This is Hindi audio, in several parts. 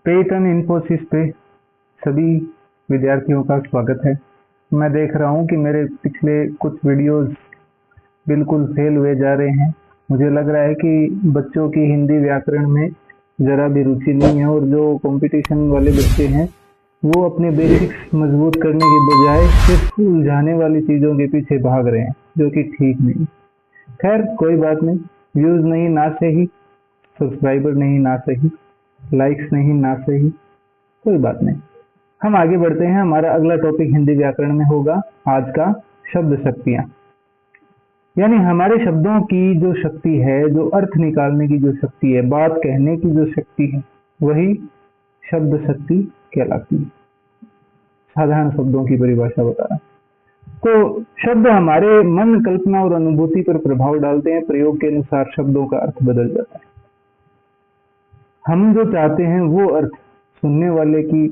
पेटन इन्फोसिस पे सभी विद्यार्थियों का स्वागत है। मैं देख रहा हूँ कि मेरे पिछले कुछ वीडियोस बिल्कुल फेल हुए जा रहे हैं। मुझे लग रहा है कि बच्चों की हिंदी व्याकरण में ज़रा भी रुचि नहीं है और जो कंपटीशन वाले बच्चे हैं वो अपने बेसिक्स मजबूत करने के बजाय सिर्फ उलझाने वाली चीज़ों के पीछे भाग रहे हैं, जो कि ठीक नहीं। खैर कोई बात नहीं, व्यूज़ नहीं ना सही, सब्सक्राइबर नहीं ना सही, लाइक्स नहीं ना सही, कोई बात नहीं। हम आगे बढ़ते हैं। हमारा अगला टॉपिक हिंदी व्याकरण में होगा आज का शब्द शक्तियाँ, यानी हमारे शब्दों की जो शक्ति है, जो अर्थ निकालने की जो शक्ति है, बात कहने की जो शक्ति है, वही शब्द शक्ति कहलाती है। साधारण शब्दों की परिभाषा बता रहा हूं। तो शब्द हमारे मन, कल्पना और अनुभूति पर प्रभाव डालते हैं। प्रयोग के अनुसार शब्दों का अर्थ बदल जाता है। हम जो चाहते हैं वो अर्थ सुनने वाले की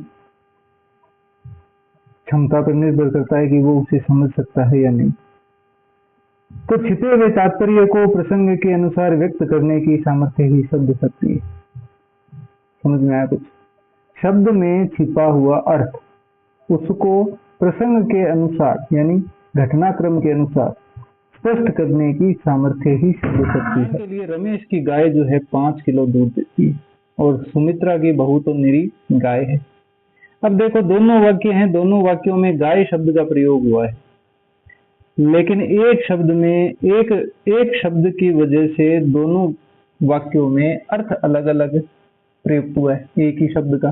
क्षमता पर निर्भर करता है कि वो उसे समझ सकता है या नहीं। तो छिपे हुए तात्पर्य को प्रसंग के अनुसार व्यक्त करने की सामर्थ्य ही शब्द शक्ति है। समझ में आया कुछ? शब्द में छिपा हुआ अर्थ, उसको प्रसंग के अनुसार यानी घटनाक्रम के अनुसार स्पष्ट करने की सामर्थ्य ही शब्द शक्ति है। के लिए रमेश की गाय जो है 5 किलो दूध देती है और सुमित्रा की बहू तो निरी गाय है। अब देखो, दोनों वाक्य हैं, दोनों वाक्यों में गाय शब्द का प्रयोग हुआ है, लेकिन एक शब्द में एक शब्द की वजह से दोनों वाक्यों में अर्थ अलग अलग प्रयुक्त हुआ है एक ही शब्द का।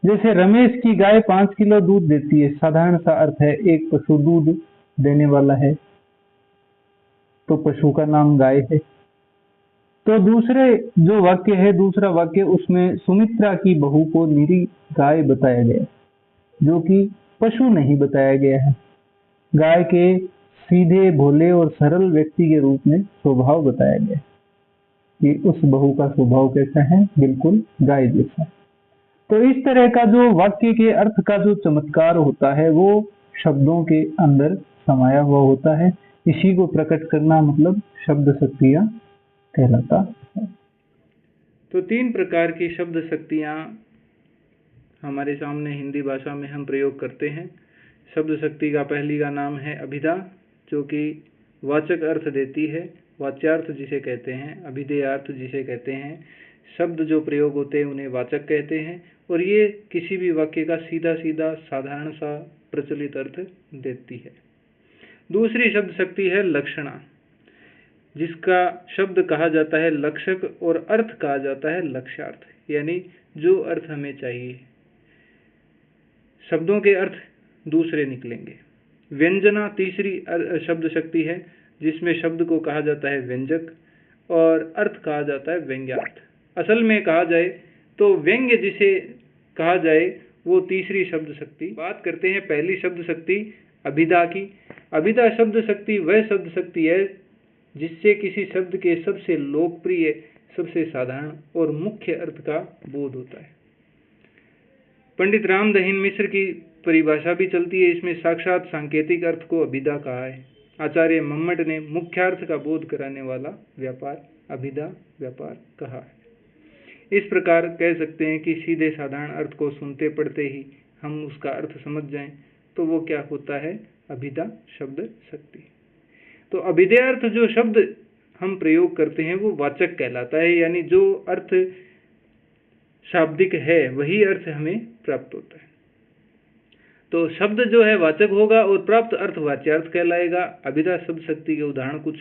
जैसे रमेश की गाय 5 किलो दूध देती है, साधारण सा अर्थ है एक पशु दूध देने वाला है, तो पशु का नाम गाय है। तो दूसरे जो वाक्य है, दूसरा वाक्य, उसमें सुमित्रा की बहू को निरी गाय बताया गया, जो कि पशु नहीं बताया गया है। गाय के सीधे, भोले और सरल व्यक्ति के रूप में स्वभाव बताया गया कि उस बहू का स्वभाव कैसा है, बिल्कुल गाय जैसा। तो इस तरह का जो वाक्य के अर्थ का जो चमत्कार होता है वो शब्दों के अंदर समाया हुआ होता है। इसी को प्रकट करना मतलब शब्द शक्तियाँ कहलाता है। तो 3 प्रकार की शब्द शक्तियाँ हमारे सामने हिंदी भाषा में हम प्रयोग करते हैं। शब्द शक्ति का पहली का नाम है अभिधा, जो कि वाचक अर्थ देती है, वाच्यार्थ जिसे कहते हैं, अभिधेयार्थ जिसे कहते हैं। शब्द जो प्रयोग होते हैं उन्हें वाचक कहते हैं और ये किसी भी वाक्य का सीधा सीधा साधारण सा प्रचलित अर्थ देती है। दूसरी शब्द शक्ति है लक्षणा, जिसका शब्द कहा जाता है लक्षक और अर्थ कहा जाता है लक्ष्यार्थ, यानी जो अर्थ हमें चाहिए। शब्दों के अर्थ दूसरे निकलेंगे। व्यंजना तीसरी शब्द शक्ति है, जिसमें शब्द को कहा जाता है व्यंजक और अर्थ कहा जाता है व्यंग्यार्थ। असल में कहा जाए तो व्यंग्य जिसे कहा जाए वो तीसरी शब्द शक्ति। बात करते हैं पहली शब्द शक्ति अभिधा की। अभिधा शब्द शक्ति वह शब्द शक्ति है जिससे किसी शब्द के सबसे लोकप्रिय, सबसे साधारण और मुख्य अर्थ का बोध होता है। पंडित रामदहिन मिश्र की परिभाषा भी चलती है इसमें। साक्षात सांकेतिक अर्थ को अभिधा कहा है। आचार्य मम्मट ने मुख्यार्थ का बोध कराने वाला व्यापार अभिधा व्यापार कहा है। इस प्रकार कह सकते हैं कि सीधे साधारण अर्थ को सुनते पढ़ते ही हम उसका अर्थ समझ जाएं तो वो क्या होता है, अभिधा शब्द शक्ति। तो अभिधेयार्थ जो शब्द हम प्रयोग करते हैं वो वाचक कहलाता है, यानी जो अर्थ शाब्दिक है वही अर्थ हमें प्राप्त होता है। तो शब्द जो है वाचक होगा और प्राप्त अर्थ वाच्यार्थ कहलाएगा। अभिधा शब्द शक्ति के उदाहरण कुछ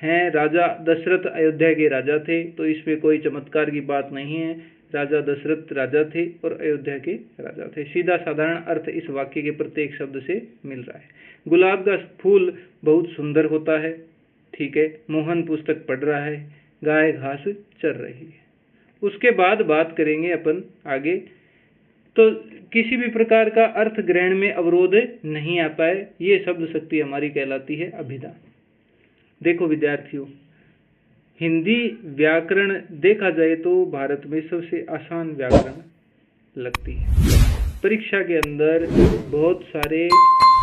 हैं। राजा दशरथ अयोध्या के राजा थे, तो इसमें कोई चमत्कार की बात नहीं है। राजा दशरथ राजा थे और अयोध्या के राजा थे। सीधा साधारण अर्थ इस वाक्य के प्रत्येक शब्द से मिल रहा है। गुलाब का फूल बहुत सुंदर होता है, ठीक है। मोहन पुस्तक पढ़ रहा है, गाय घास चर रही है। उसके बाद बात करेंगे अपन आगे। तो किसी भी प्रकार का अर्थ ग्रहण में अवरोध नहीं आता है, ये शब्द शक्ति हमारी कहलाती है अभिधा। देखो विद्यार्थियों, हिंदी व्याकरण देखा जाए तो भारत में सबसे आसान व्याकरण लगती है। परीक्षा के अंदर बहुत सारे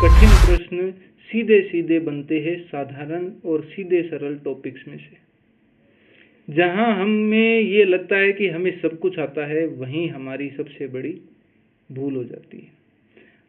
कठिन प्रश्न सीधे सीधे बनते हैं साधारण और सीधे सरल टॉपिक्स में से। जहाँ हमें ये लगता है कि हमें सब कुछ आता है, वहीं हमारी सबसे बड़ी भूल हो जाती है।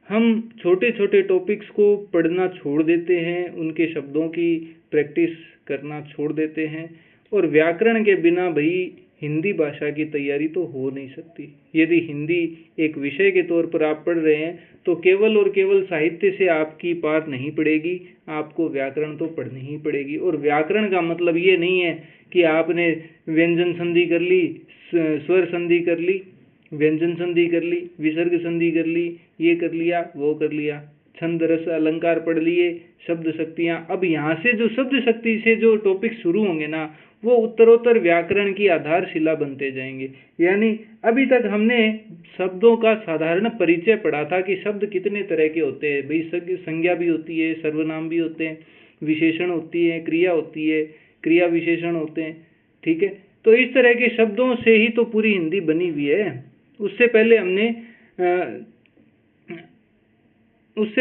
हम छोटे छोटे टॉपिक्स को पढ़ना छोड़ देते हैं, उनके शब्दों की प्रैक्टिस करना छोड़ देते हैं, और व्याकरण के बिना भाई हिंदी भाषा की तैयारी तो हो नहीं सकती। यदि हिंदी एक विषय के तौर पर आप पढ़ रहे हैं तो केवल और केवल साहित्य से आपकी पार नहीं पड़ेगी, आपको व्याकरण तो पढ़नी ही पड़ेगी। और व्याकरण का मतलब ये नहीं है कि आपने व्यंजन संधि कर ली, स्वर संधि कर ली, व्यंजन संधि कर ली, विसर्ग संधि कर ली, ये कर लिया, वो कर लिया, छंद रस अलंकार पढ़ लिए, शब्द शक्तियां। अब यहाँ से जो शब्द शक्ति से जो टॉपिक शुरू होंगे ना, वो उत्तरोत्तर व्याकरण की आधारशिला बनते जाएंगे। यानी अभी तक हमने शब्दों का साधारण परिचय पढ़ा था कि शब्द कितने तरह के होते हैं। भाई संज्ञा भी होती है, सर्वनाम भी होते हैं, विशेषण होती है, क्रिया होती है, क्रिया विशेषण होते हैं, ठीक है। तो इस तरह के शब्दों से ही तो पूरी हिंदी बनी हुई है। उससे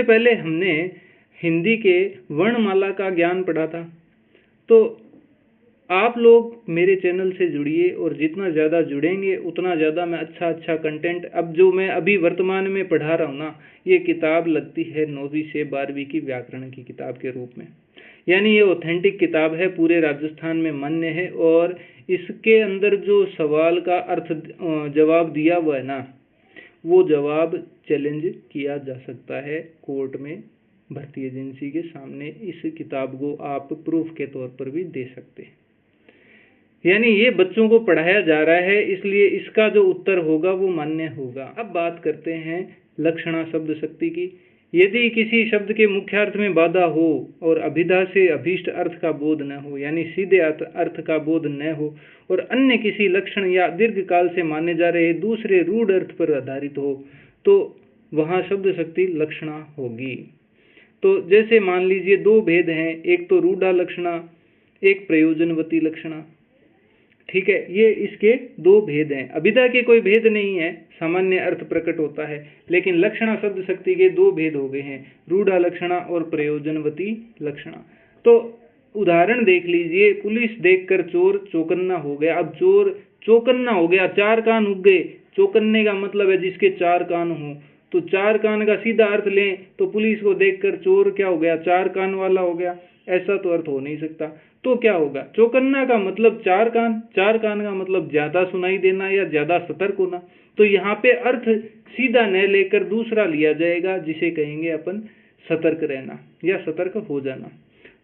पहले हमने हिंदी के वर्णमाला का ज्ञान पढ़ा था। तो आप लोग मेरे चैनल से जुड़िए, और जितना ज़्यादा जुड़ेंगे उतना ज़्यादा मैं अच्छा कंटेंट, अब जो मैं अभी वर्तमान में पढ़ा रहा हूँ ना, ये किताब लगती है 9वीं से 12वीं की व्याकरण की किताब के रूप में। यानी ये ऑथेंटिक किताब है, पूरे राजस्थान में मान्य है, और इसके अंदर जो सवाल का अर्थ जवाब दिया हुआ है ना, वो जवाब चैलेंज किया जा सकता है कोर्ट में, भर्ती एजेंसी के सामने। इस किताब को आप प्रूफ के तौर पर भी दे सकते हैं। यानी ये बच्चों को पढ़ाया जा रहा है, इसलिए इसका जो उत्तर होगा वो मान्य होगा। अब बात करते हैं लक्षणा शब्द शक्ति की। यदि किसी शब्द के मुख्यार्थ में बाधा हो और अभिधा से अभीष्ट अर्थ का बोध न हो, यानी सीधे अर्थ का बोध न हो, और अन्य किसी लक्षण या दीर्घ काल से माने जा रहे दूसरे रूढ़ अर्थ पर आधारित हो, तो वहाँ शब्द शक्ति लक्षणा होगी। तो जैसे मान लीजिए दो भेद हैं, एक तो रूढ़ा लक्षणा, एक प्रयोजनवती लक्षणा, ठीक है। ये इसके दो भेद हैं। अभिधा के कोई भेद नहीं है, सामान्य अर्थ प्रकट होता है, लेकिन लक्षणा शब्द शक्ति के दो भेद हो गए हैं, रूढ़ा लक्षणा और प्रयोजनवती लक्षणा। तो उदाहरण देख लीजिए, पुलिस देखकर चोर चौकन्ना हो गया। अब चोर चौकन्ना हो गया, चार कान उग गए। चौकन्ने का मतलब है जिसके चार कान हो। तो चार कान का सीधा अर्थ लें तो पुलिस को देखकर चोर क्या हो गया, चार कान वाला हो गया। ऐसा तो अर्थ हो नहीं सकता। तो क्या होगा, चौकन्ना का मतलब चार कान, चार कान का मतलब ज्यादा सुनाई देना या ज्यादा सतर्क होना। तो यहाँ पे अर्थ सीधा न लेकर दूसरा लिया जाएगा, जिसे कहेंगे अपन सतर्क रहना या सतर्क हो जाना।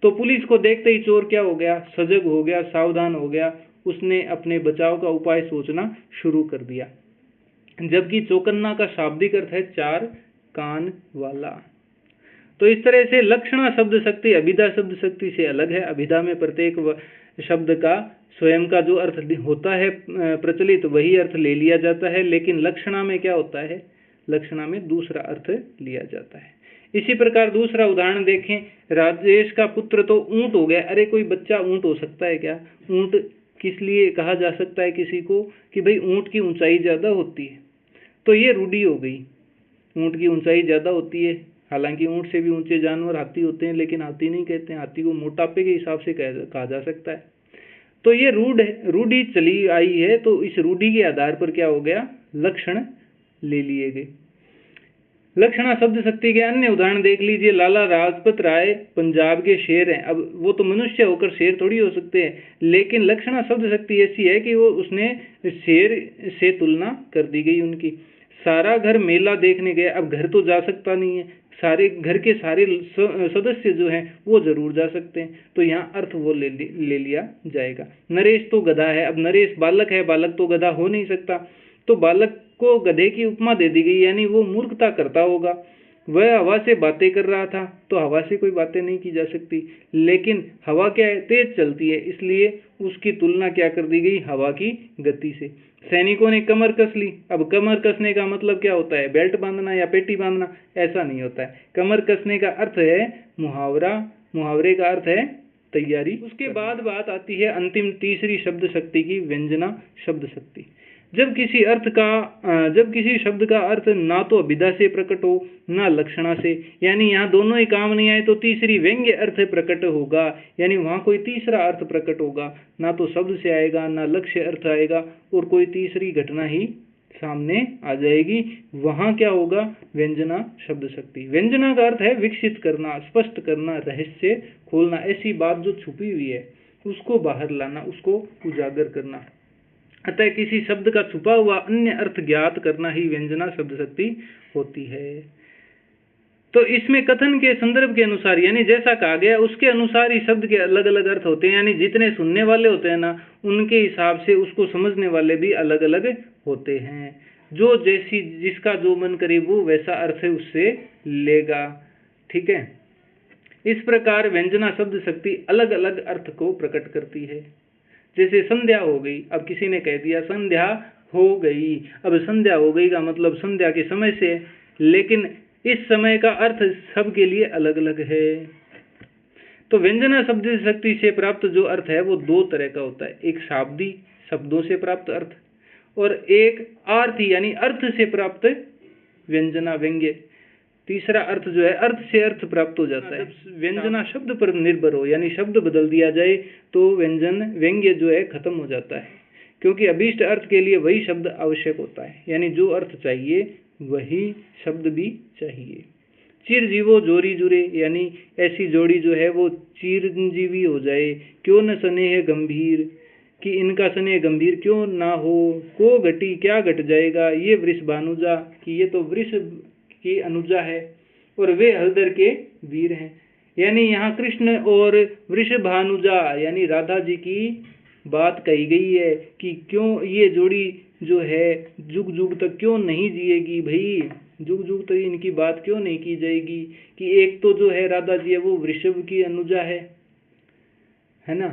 तो पुलिस को देखते ही चोर क्या हो गया, सजग हो गया, सावधान हो गया, उसने अपने बचाव का उपाय सोचना शुरू कर दिया। जबकि चौकन्ना का शाब्दिक अर्थ है चार कान वाला। तो इस तरह से लक्षणा शब्द शक्ति अभिधा शब्द शक्ति से अलग है। अभिधा में प्रत्येक शब्द का स्वयं का जो अर्थ होता है प्रचलित, वही अर्थ ले लिया जाता है, लेकिन लक्षणा में क्या होता है, लक्षणा में दूसरा अर्थ लिया जाता है। इसी प्रकार दूसरा उदाहरण देखें, राजेश का पुत्र तो ऊंट हो गया। अरे कोई बच्चा ऊंट हो सकता है क्या? ऊंट किस लिए कहा जा सकता है किसी को कि भाई ऊंट की ऊंचाई ज्यादा होती है, तो ये रूढ़ी हो गई, ऊंट की ऊंचाई ज्यादा होती है। हालांकि ऊंट से भी ऊंचे जानवर हाथी होते हैं, लेकिन हाथी नहीं कहते हैं, हाथी को मोटापे के हिसाब से कहा जा सकता है। तो ये रूढ़ी चली आई है, तो इस रूढ़ी के आधार पर क्या हो गया, लक्षण ले लिए गए। लक्षणा शब्द शक्ति के अन्य उदाहरण देख लीजिए। लाला लाजपत राय पंजाब के शेर हैं। अब वो तो मनुष्य होकर शेर थोड़ी हो सकते हैं, लेकिन लक्षणा शब्द शक्ति ऐसी है कि वो उसने शेर से तुलना कर दी गई उनकी। सारा घर मेला देखने गया। अब घर तो जा सकता नहीं है, सारे घर के सारे सदस्य जो हैं वो जरूर जा सकते हैं, तो यहाँ अर्थ वो ले लिया जाएगा। नरेश तो गधा है। अब नरेश बालक है, बालक तो गधा हो नहीं सकता, तो बालक को गधे की उपमा दे दी गई, यानी वो मूर्खता करता होगा। वह हवा से बातें कर रहा था, तो हवा से कोई बातें नहीं की जा सकती, लेकिन हवा क्या है, तेज चलती है, इसलिए उसकी तुलना क्या कर दी गई, हवा की गति से। सैनिकों ने कमर कस ली। अब कमर कसने का मतलब क्या होता है, बेल्ट बांधना या पेटी बांधना, ऐसा नहीं होता है। कमर कसने का अर्थ है मुहावरा, मुहावरे का अर्थ है तैयारी। उसके बाद बात आती है अंतिम तीसरी शब्द शक्ति की, व्यंजना शब्द शक्ति। जब किसी शब्द का अर्थ ना तो अभिधा से प्रकट हो ना लक्षणा से, यानी यहाँ दोनों ही काम नहीं आए, तो तीसरी व्यंग्य अर्थ प्रकट होगा, यानी वहाँ कोई तीसरा अर्थ प्रकट होगा, ना तो शब्द से आएगा ना लक्ष्य अर्थ आएगा, और कोई तीसरी घटना ही सामने आ जाएगी। वहां क्या होगा? व्यंजना शब्द शक्ति। व्यंजना का अर्थ है विकसित करना, स्पष्ट करना, रहस्य खोलना, ऐसी बात जो छुपी हुई है उसको बाहर लाना, उसको उजागर करना। अतः किसी शब्द का छुपा हुआ अन्य अर्थ ज्ञात करना ही व्यंजना शब्द शक्ति होती है। तो इसमें कथन के संदर्भ के अनुसार, यानी जैसा कहा गया उसके अनुसार ही शब्द के अलग अलग अर्थ होते हैं, यानी जितने सुनने वाले होते हैं ना, उनके हिसाब से उसको समझने वाले भी अलग अलग होते हैं। जो जैसी जिसका जो मन करे वो वैसा अर्थ उससे लेगा। ठीक है, इस प्रकार व्यंजना शब्द शक्ति अलग अलग अर्थ को प्रकट करती है। जैसे संध्या हो गई, अब किसी ने कह दिया संध्या हो गई। अब संध्या हो गई का मतलब संध्या के समय से, लेकिन इस समय का अर्थ सबके लिए अलग अलग है। तो व्यंजना शब्द शक्ति से प्राप्त जो अर्थ है वो दो तरह का होता है, एक शाब्दी शब्दों से प्राप्त अर्थ, और एक आर्थी यानी अर्थ से प्राप्त व्यंजना व्यंग्य। तीसरा अर्थ जो है अर्थ से अर्थ प्राप्त हो जाता है। व्यंजना शब्द पर निर्भर हो, यानी शब्द बदल दिया जाए तो व्यंजन व्यंग्य जो है खत्म हो जाता है, क्योंकि अभीष्ट अर्थ के लिए वही शब्द आवश्यक होता है, यानी जो अर्थ चाहिए वही शब्द भी चाहिए। चिरजीवो जोड़ी जुरे, यानी ऐसी जोड़ी जो है वो चिरंजीवी हो जाए। क्यों न स्नेह गंभीर, कि इनका स्नेह गंभीर क्यों ना हो। को घटी, क्या घट जाएगा। ये वृष भानुजा, कि ये तो वृष की अनुजा है और वे हलदर के वीर हैं। यानी यहाँ कृष्ण और वृष भानुजा यानी राधा जी की बात कही गई है कि क्यों ये जोड़ी जो है जुग जुग तक क्यों नहीं जिएगी। भाई जुग जुग तक इनकी बात क्यों नहीं की जाएगी कि एक तो जो है राधा जी है वो वृषभ की अनुजा है ना,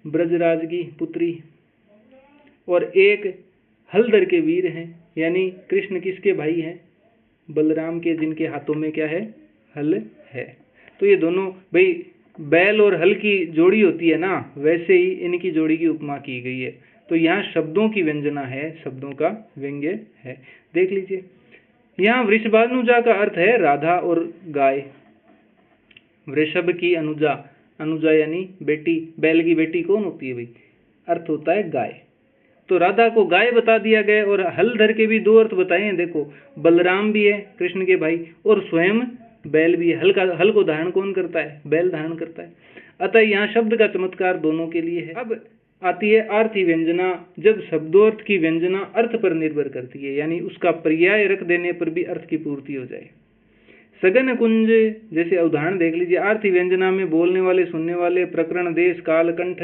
ब्रजराज की पुत्री, और एक हलदर के वीर हैं, यानी कृष्ण किसके भाई हैं? बलराम के, जिनके हाथों में क्या है? हल है। तो ये दोनों भाई बैल और हल की जोड़ी होती है ना, वैसे ही इनकी जोड़ी की उपमा की गई है। तो यहाँ शब्दों की व्यंजना है, शब्दों का व्यंग्य है। देख लीजिए, यहाँ वृषभानुजा का अर्थ है राधा और गाय। वृषभ की अनुजा, अनुजा यानी बेटी, बैल की बेटी कौन होती है भाई? अर्थ होता है गाय। तो राधा को गाय बता दिया गया, और हलधर के भी दो अर्थ बताए हैं। देखो, बलराम भी है कृष्ण के भाई, और स्वयं बैल भी है। हल को धारण कौन करता है? बैल धारण करता है। अतः यहाँ शब्द का चमत्कार दोनों के लिए है। अब आती है आर्थी व्यंजना, जब शब्दोर्थ की व्यंजना अर्थ पर निर्भर करती है, यानी उसका पर्याय रख देने पर भी अर्थ की पूर्ति हो जाए। सघन कुंज, जैसे उदाहरण देख लीजिए। आर्थी व्यंजना में बोलने वाले, सुनने वाले, प्रकरण, देश, काल, कंठ,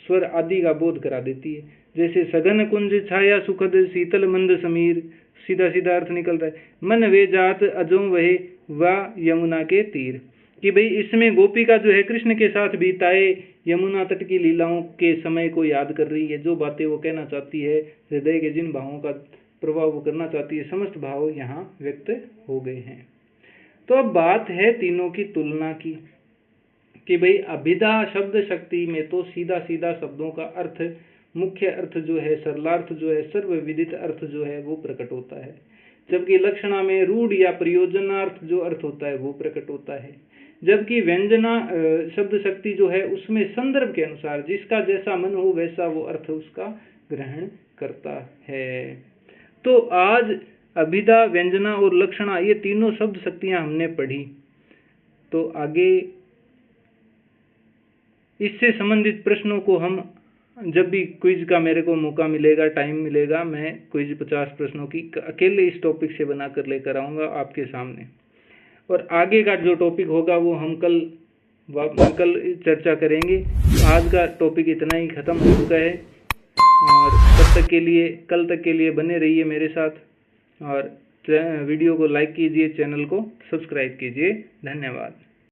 स्वर आदि का बोध करा देती है। जैसे सघन कुंज, छाया सुखद, शीतल मंद समीर, सीधा सीधा अर्थ निकलता है। मन वे जात अजो वहे वा यमुना के तीर, कि भाई इसमें गोपिका जो है कृष्ण के साथ बीताए यमुना तट की लीलाओं के समय को याद कर रही है। जो बातें वो कहना चाहती है, हृदय के जिन भावों का प्रभाव वो करना चाहती है, समस्त भाव यहाँ व्यक्त हो गए हैं। तो अब बात है तीनों की तुलना की, कि भाई अभिधा शब्द शक्ति में तो सीधा सीधा शब्दों का अर्थ, मुख्य अर्थ जो है, सरलार्थ जो है, सर्वविदित अर्थ जो है वो प्रकट होता है। जबकि लक्षणा में रूढ़ या प्रयोजनार्थ जो अर्थ होता है वो प्रकट होता है। जबकि व्यंजना शब्द शक्ति जो है उसमें संदर्भ के अनुसार जिसका जैसा मन हो वैसा वो अर्थ उसका ग्रहण करता है। तो आज अभिधा, व्यंजना और लक्षणा ये तीनों शब्द शक्तियां हमने पढ़ी। तो आगे इससे संबंधित प्रश्नों को हम जब भी क्विज का मेरे को मौका मिलेगा, टाइम मिलेगा, मैं क्विज 50 प्रश्नों की अकेले इस टॉपिक से बनाकर लेकर आऊँगा आपके सामने। और आगे का जो टॉपिक होगा वो हम कल चर्चा करेंगे। आज का टॉपिक इतना ही खत्म हो चुका है, और तब तक के लिए, कल तक के लिए बने रहिए मेरे साथ, और वीडियो को लाइक कीजिए, चैनल को सब्सक्राइब कीजिए। धन्यवाद।